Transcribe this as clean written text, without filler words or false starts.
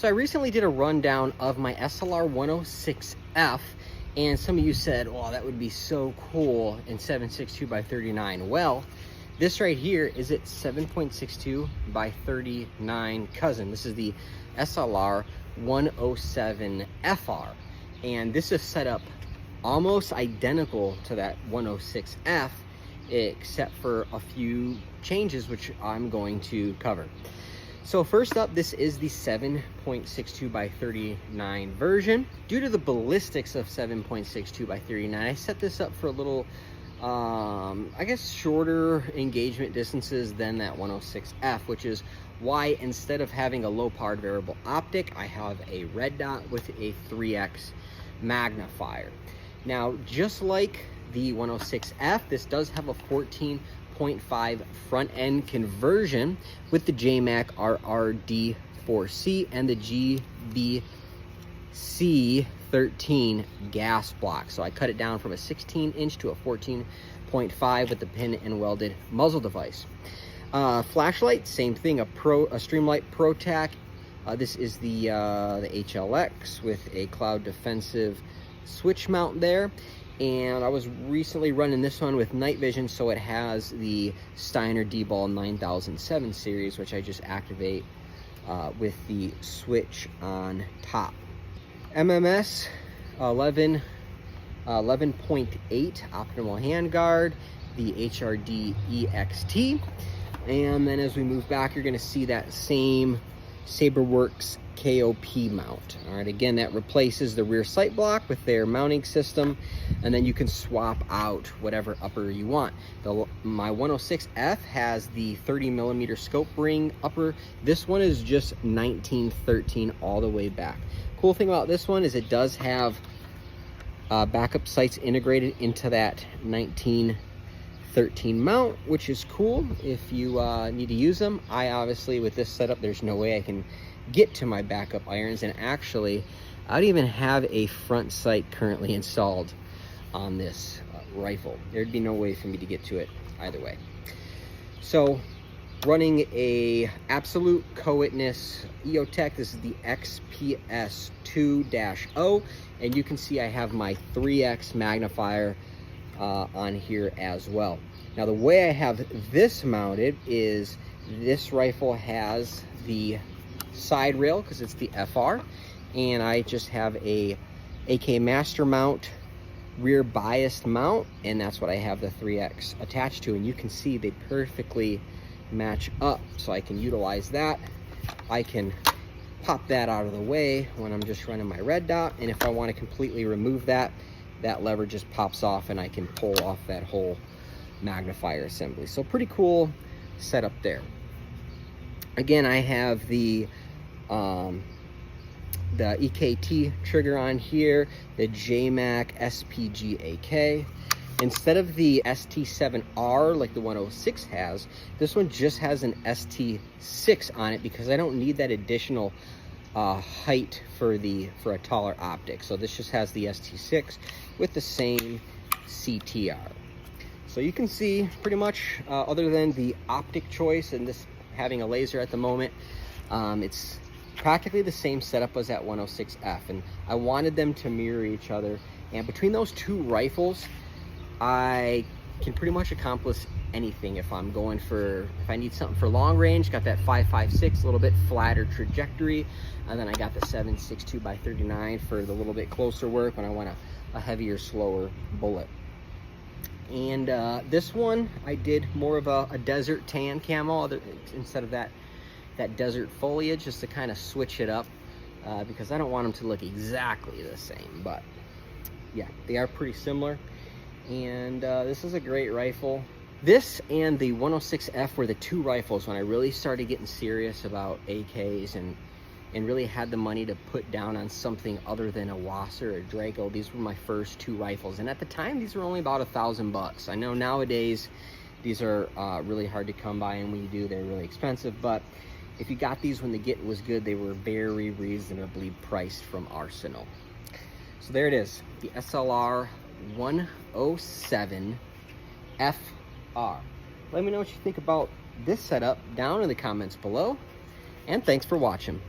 So I recently did a rundown of my SLR-106F, and some of you said, oh, that would be so cool in 7.62 by 39. Well, this right here is its 7.62 by 39 cousin. This is the SLR-107FR, and this is set up almost identical to that 106F, except for a few changes which I'm going to cover. So first up, this is the 7.62 by 39 version. Due to the ballistics of 7.62 by 39, I set this up for a little, I guess, shorter engagement distances than that 106F, which is why instead of having a low powered variable optic, I have a red dot with a 3x magnifier. Now, just like the 106F, this does have a 14.5 front end conversion with the Jmac RRD4C and the GBC13 gas block. So I cut it down from a 16-inch to a 14.5 with the pin and welded muzzle device. Flashlight, same thing, a Streamlight ProTac. This is the HLX with a cloud defensive switch mount there. And I was recently running this one with night vision, so it has the Steiner D-Ball 9007 series, which I just activate with the switch on top. MMS 11.8 optimal handguard, the HRD EXT, and then as we move back, you're going to see that same Sabrewerkz KOP mount. All right, again, that replaces the rear sight block with their mounting system, and then you can swap out whatever upper you want. My 106F has the 30mm scope ring upper. This one is just 1913 all the way back. Cool thing about this one is it does have backup sights integrated into that 1913 mount, which is cool if you need to use them. I obviously, with this setup, there's no way I can get to my backup irons, and actually I don't even have a front sight currently installed on this rifle. There'd be no way for me to get to it either way. So running a absolute co-witness Eotech, this is the XPS2-0, and you can see I have my 3x magnifier on here as well. Now the way I have this mounted is this rifle has the side rail because it's the FR, and I just have a AK Master mount rear biased mount, and that's what I have the 3X attached to, and you can see they perfectly match up, so I can utilize that. I can pop that out of the way when I'm just running my red dot, and if I want to completely remove that, that lever just pops off and I can pull off that whole magnifier assembly. So pretty cool setup there. Again, I have the EKT trigger on here, the Jmac SPGAK. Instead of the ST7R like the 106 has, this one just has an ST6 on it because I don't need that additional height for a taller optic. So this just has the ST6 with the same CTR. So you can see pretty much, other than the optic choice and this having a laser at the moment, it's practically the same setup as that 106F, and I wanted them to mirror each other. And between those two rifles, I can pretty much accomplish anything. If I'm going for, if I need something for long range, got that 5.56, a little bit flatter trajectory, and then I got the 7.62 by 39 for the little bit closer work when I want a heavier, slower bullet. And this one, I did more of a desert tan camo instead of that desert foliage, just to kind of switch it up because I don't want them to look exactly the same. But yeah, they are pretty similar. And this is a great rifle. This and the 106F were the two rifles when I really started getting serious about AKs and really had the money to put down on something other than a Wasser or a Draco. These were my first two rifles, and at the time these were only about $1,000. I know nowadays these are really hard to come by, and when you do, they're really expensive, but if you got these when the get was good, they were very reasonably priced from Arsenal. So there it is, the SLR-107FR. Let me know what you think about this setup down in the comments below, and thanks for watching.